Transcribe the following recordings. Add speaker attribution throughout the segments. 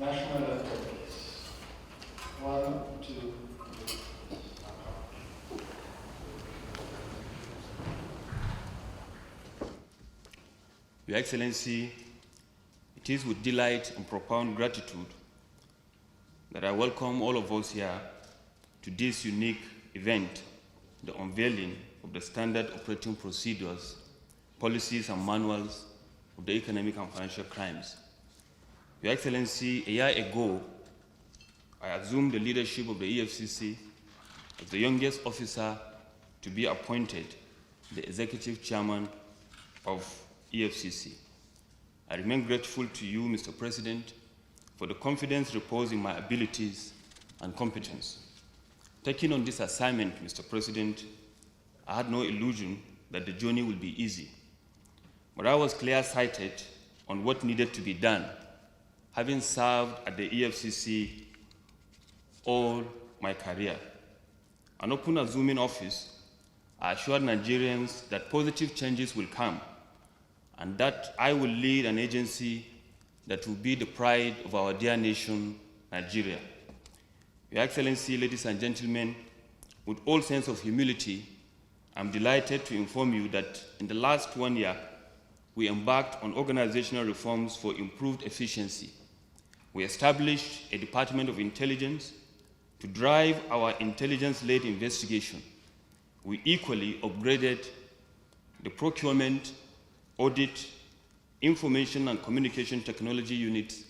Speaker 1: National anthem, please. 1, 2, 3.
Speaker 2: Your Excellency, it is with delight and profound gratitude that I welcome all of us here to this unique event, the unveiling of the standard operating procedures, policies and manuals of the economic and financial crimes. Your Excellency, a year ago, I assumed the leadership of the EFCC as the youngest officer to be appointed the executive chairman of EFCC. I remain grateful to you, Mr. President, for the confidence reposed in my abilities and competence. Taking on this assignment, Mr. President, I had no illusion that the journey would be easy. But I was clear-sighted on what needed to be done, having served at the EFCC all my career. An open assuming office, I assured Nigerians that positive changes will come and that I will lead an agency that will be the pride of our dear nation, Nigeria. Your Excellency, ladies and gentlemen, with all sense of humility, I'm delighted to inform you that in the last 1 year, we embarked on organizational reforms for improved efficiency. We established a Department of Intelligence to drive our intelligence-led investigation. We equally upgraded the procurement, audit, information and communication technology units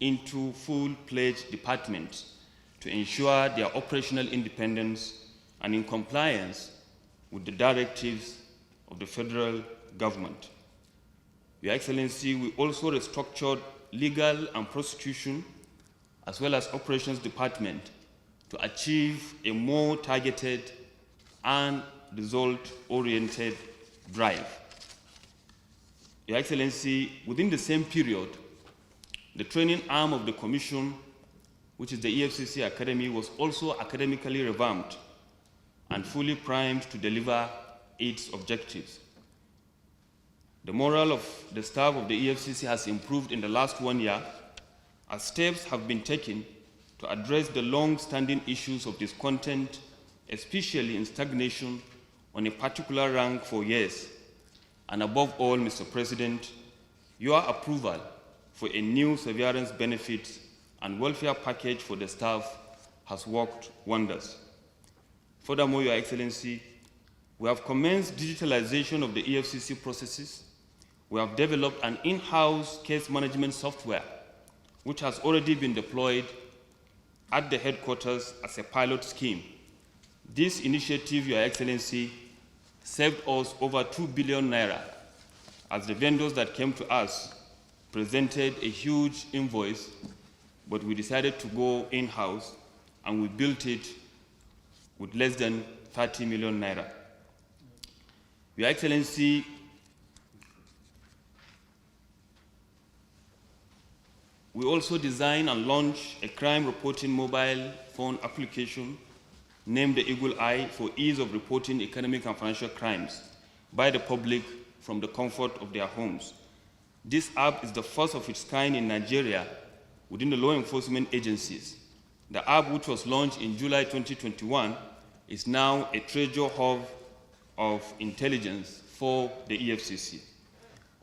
Speaker 2: into full-fledged departments to ensure their operational independence and in compliance with the directives of the federal government. Your Excellency, we also restructured legal and prosecution as well as operations department to achieve a more targeted and result-oriented drive. Your Excellency, within the same period, the training arm of the Commission, which is the EFCC Academy, was also academically revamped and fully primed to deliver its objectives. The morale of the staff of the EFCC has improved in the last 1 year as steps have been taken to address the long-standing issues of discontent, especially in stagnation on a particular rank for years. And above all, Mr. President, your approval for a new severance benefits and welfare package for the staff has worked wonders. Furthermore, Your Excellency, we have commenced digitalization of the EFCC processes. We have developed an in-house case management software, which has already been deployed at the headquarters as a pilot scheme. This initiative, Your Excellency, saved us over 2 billion naira as the vendors that came to us presented a huge invoice, but we decided to go in-house and we built it with less than 30 million naira. Your Excellency, we also designed and launched a crime reporting mobile phone application named the Eagle Eye for ease of reporting economic and financial crimes by the public from the comfort of their homes. This app is the first of its kind in Nigeria within the law enforcement agencies. The app, which was launched in July 2021, is now a treasure hub of intelligence for the EFCC.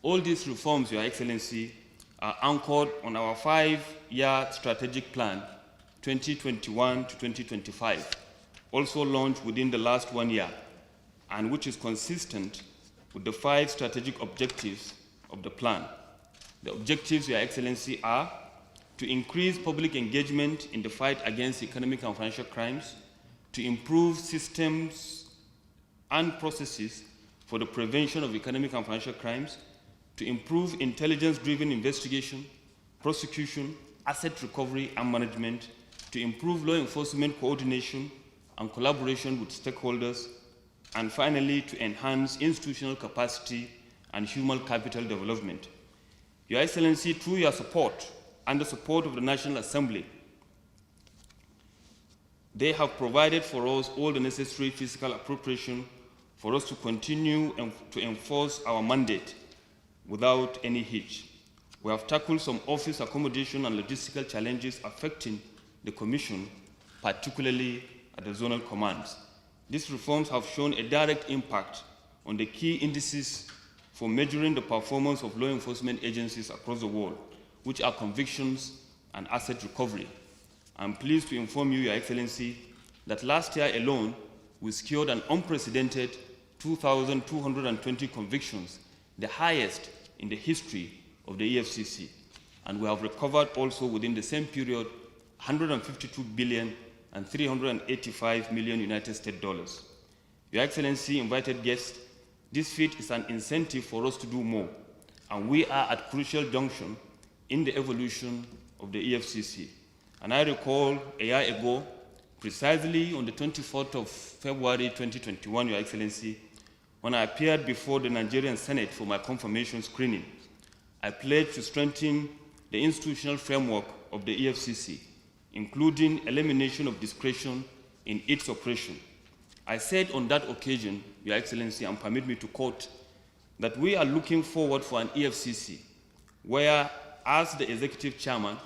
Speaker 2: All these reforms, Your Excellency, are anchored on our 5-year strategic plan, 2021 to 2025, also launched within the last 1 year, and which is consistent with the 5 strategic objectives of the plan. The objectives, Your Excellency, are to increase public engagement in the fight against economic and financial crimes, to improve systems and processes for the prevention of economic and financial crimes, to improve intelligence-driven investigation, prosecution, asset recovery and management, to improve law enforcement coordination and collaboration with stakeholders, and finally, to enhance institutional capacity and human capital development. Your Excellency, through your support and the support of the National Assembly, they have provided for us all the necessary fiscal appropriation for us to continue and to enforce our mandate without any hitch. We have tackled some office accommodation and logistical challenges affecting the Commission, particularly at the zonal commands. These reforms have shown a direct impact on the key indices for measuring the performance of law enforcement agencies across the world, which are convictions and asset recovery. I'm pleased to inform you, Your Excellency, that last year alone, we secured an unprecedented 2,220 convictions, the highest in the history of the EFCC. And we have recovered also within the same period 152 billion and 385 million United States dollars. Your Excellency, invited guests, this feat is an incentive for us to do more, and we are at a crucial junction in the evolution of the EFCC. And I recall a year ago, precisely on the 24th of February 2021, Your Excellency, when I appeared before the Nigerian Senate for my confirmation screening, I pledged to strengthen the institutional framework of the EFCC, including elimination of discretion in its operation. I said on that occasion, Your Excellency, and permit me to quote, that we are looking forward for an EFCC where, as the executive chairman,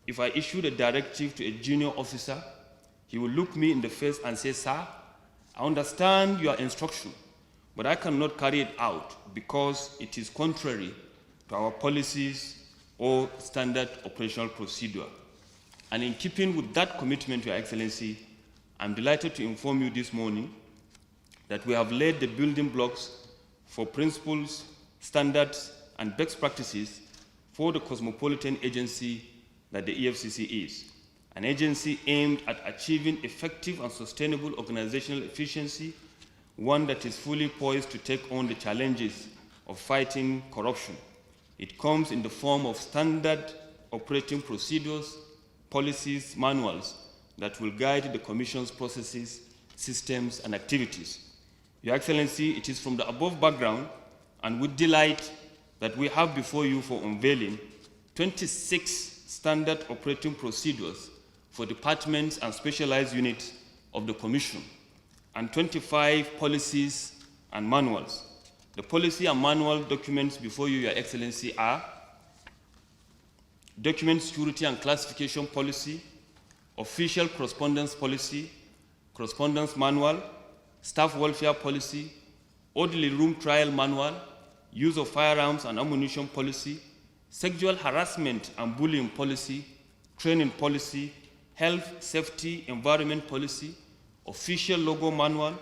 Speaker 2: if I issued a directive to a junior officer, he will look me in the face and say, "Sir, I understand your instruction, but I cannot carry it out because it is contrary to our policies or standard operational procedure." And in keeping with that commitment, Your Excellency, I'm delighted to inform you this morning that we have laid the building blocks for principles, standards, and best practices for the cosmopolitan agency that the EFCC is, an agency aimed at achieving effective and sustainable organizational efficiency, one that is fully poised to take on the challenges of fighting corruption. It comes in the form of standard operating procedures, policies, manuals that will guide the Commission's processes, systems, and activities. Your Excellency, it is from the above background and with delight that we have before you for unveiling 26 standard operating procedures for departments and specialized units of the Commission, and 25 policies and manuals. The policy and manual documents before you, Your Excellency, are Document Security and Classification Policy, Official Correspondence Policy, Correspondence Manual, Staff Welfare Policy, Orderly Room Trial Manual, Use of Firearms and Ammunition Policy, Sexual Harassment and Bullying Policy, Training Policy, Health, Safety, Environment Policy, Official Logo Manual,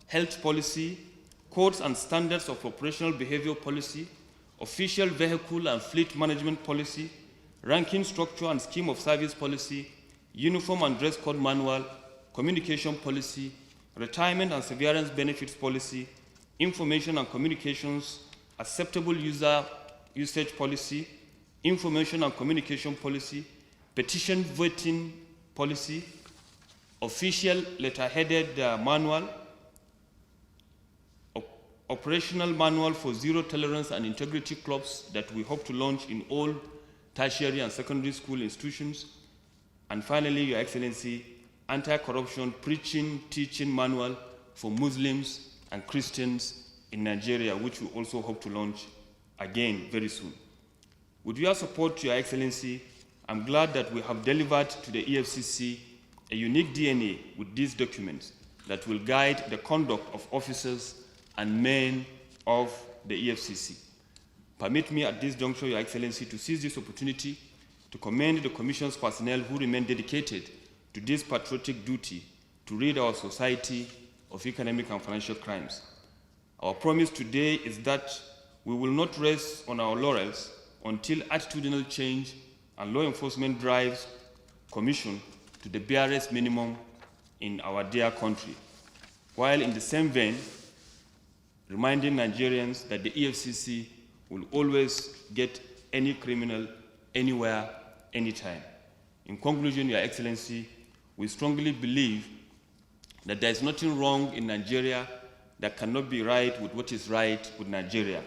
Speaker 2: Health Policy, Codes and Standards of Operational Behavior Policy, Official Vehicle and Fleet Management Policy, Ranking Structure and Scheme of Service Policy, Uniform and Dress Code Manual, Communication Policy, Retirement and Severance Benefits Policy, Information and Communications Acceptable Usage Policy, Information and Communication Policy, Petition Voting Policy, Official Letter-Headed Manual, Operational Manual for Zero Tolerance and Integrity Clubs that we hope to launch in all tertiary and secondary school institutions, and finally, Your Excellency, Anti-Corruption Preaching, Teaching Manual for Muslims and Christians in Nigeria, which we also hope to launch again very soon. With your support, Your Excellency, I'm glad that we have delivered to the EFCC a unique DNA with these documents that will guide the conduct of officers and men of the EFCC. Permit me at this juncture, Your Excellency, to seize this opportunity to commend the Commission's personnel who remain dedicated to this patriotic duty to rid our society of economic and financial crimes. Our promise today is that we will not rest on our laurels until attitudinal change and law enforcement drives Commission to the barest minimum in our dear country, while in the same vein, reminding Nigerians that the EFCC will always get any criminal anywhere, anytime. In conclusion, Your Excellency, we strongly believe that there is nothing wrong in Nigeria that cannot be right with what is right with Nigeria.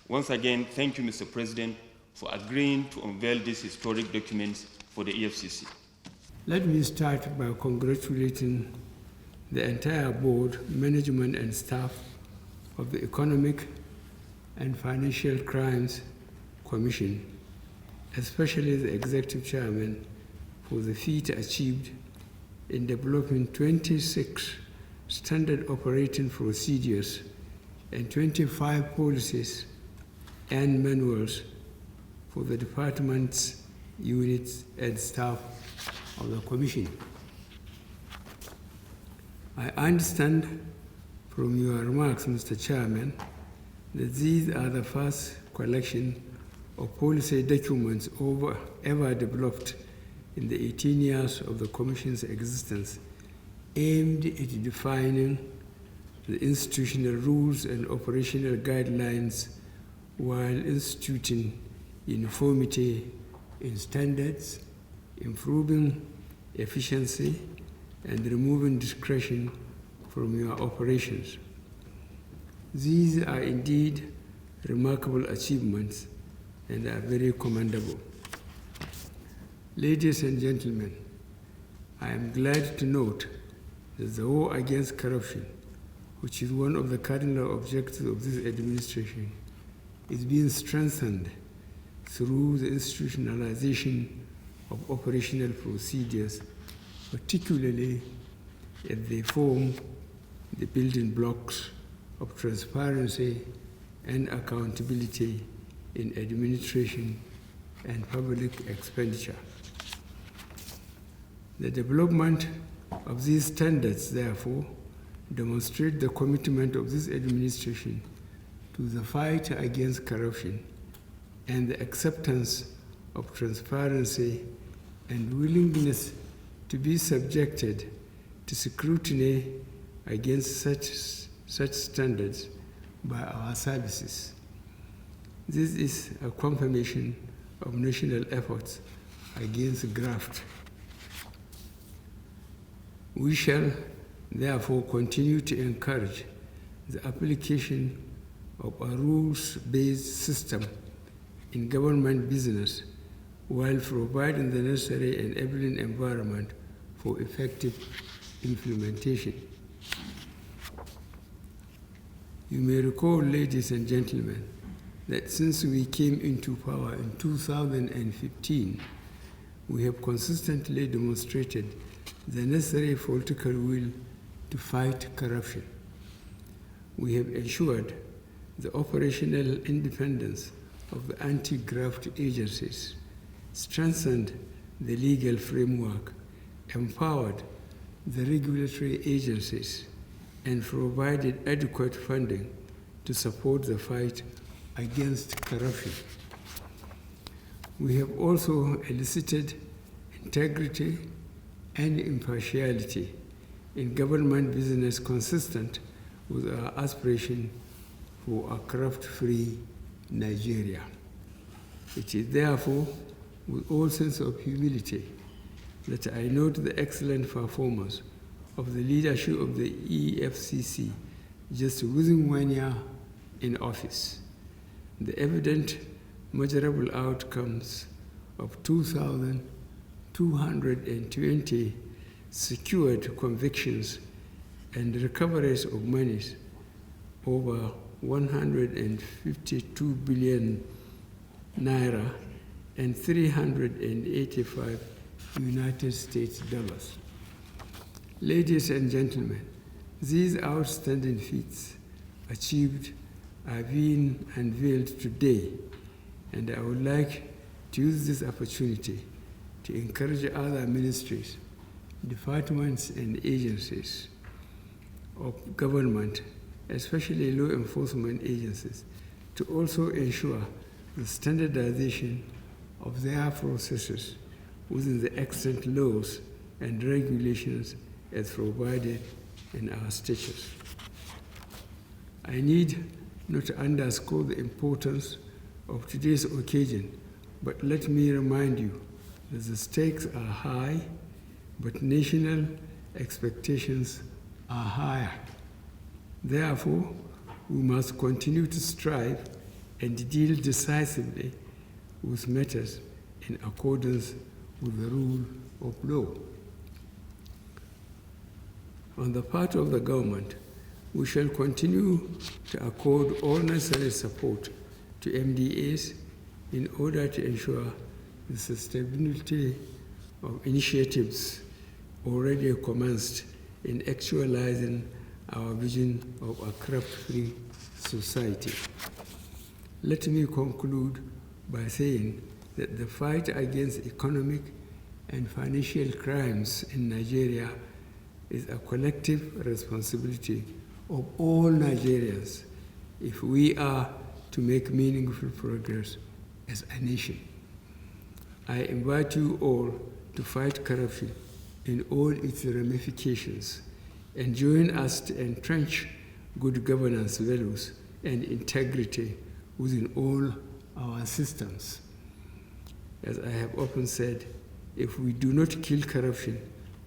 Speaker 2: Once again, thank you, Mr. President, for agreeing to unveil these historic documents for the EFCC.
Speaker 3: Let me start by congratulating the entire board, management, and staff of the Economic and Financial Crimes Commission especially the Executive Chairman, for the feat achieved in developing 26 standard operating procedures and 25 policies and manuals for the departments, units, and staff of the Commission. I understand from your remarks, Mr. Chairman, that these are the first collection of policy documents ever developed in the 18 years of the Commission's existence, aimed at defining the institutional rules and operational guidelines while instituting uniformity in standards, improving efficiency, and removing discretion from your operations. These are indeed remarkable achievements and are very commendable. Ladies and gentlemen, I am glad to note that the war against corruption, which is one of the cardinal objectives of this administration, is being strengthened through the institutionalization of operational procedures, particularly as they form the building blocks of transparency and accountability in administration and public expenditure. The development of these standards, therefore, demonstrate the commitment of this administration to the fight against corruption and the acceptance of transparency and willingness to be subjected to scrutiny against such standards by our services. This is a confirmation of national efforts against graft. We shall therefore continue to encourage the application of a rules-based system in government business while providing the necessary enabling environment for effective implementation. You may recall, ladies and gentlemen, that since we came into power in 2015, we have consistently demonstrated the necessary political will to fight corruption. We have ensured the operational independence of the anti-graft agencies, strengthened the legal framework, empowered the regulatory agencies, and provided adequate funding to support the fight against corruption. We have also elicited integrity and impartiality in government business consistent with our aspiration for a corrupt-free Nigeria. It is therefore with all sense of humility that I note the excellent performance of the leadership of the EFCC just within 1 year in office. The evident measurable outcomes of 2,220 secured convictions and recoveries of monies over 152 billion naira and 385 United States dollars. Ladies and gentlemen, these outstanding feats achieved are being unveiled today, and I would like to use this opportunity to encourage other ministries, departments, and agencies of government, especially law enforcement agencies, to also ensure the standardization of their processes within the extant laws and regulations as provided in our statutes. I need not to underscore the importance of today's occasion, but let me remind you that the stakes are high, but national expectations are higher. Therefore, we must continue to strive and deal decisively with matters in accordance with the rule of law. On the part of the government, we shall continue to accord all necessary support to MDAs in order to ensure the sustainability of initiatives already commenced in actualizing our vision of a corrupt-free society. Let me conclude by saying that the fight against economic and financial crimes in Nigeria is a collective responsibility of all Nigerians if we are to make meaningful progress as a nation. I invite you all to fight corruption in all its ramifications and join us to entrench good governance values and integrity within all our systems. As I have often said, if we do not kill corruption,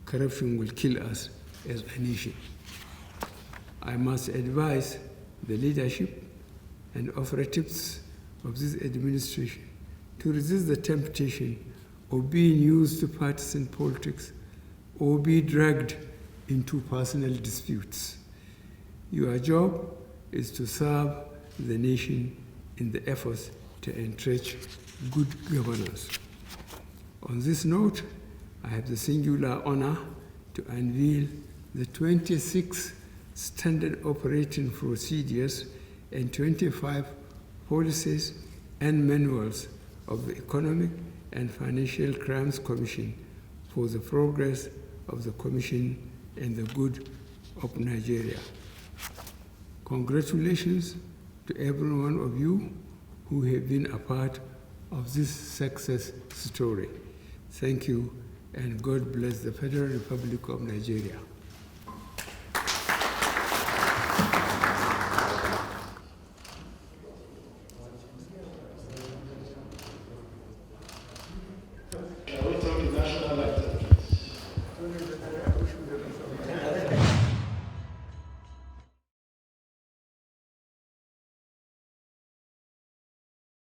Speaker 3: corruption will kill us as a nation. I must advise the leadership and operatives of this administration to resist the temptation of being used to partisan politics or be dragged into personal disputes. Your job is to serve the nation in the efforts to entrench good governance. On this note, I have the singular honor to unveil the 26 standard operating procedures and 25 policies and manuals of the Economic and Financial Crimes Commission for the progress of the Commission and the good of Nigeria. Congratulations to every one of you who have been a part of this success story. Thank you, and God bless the Federal Republic of Nigeria.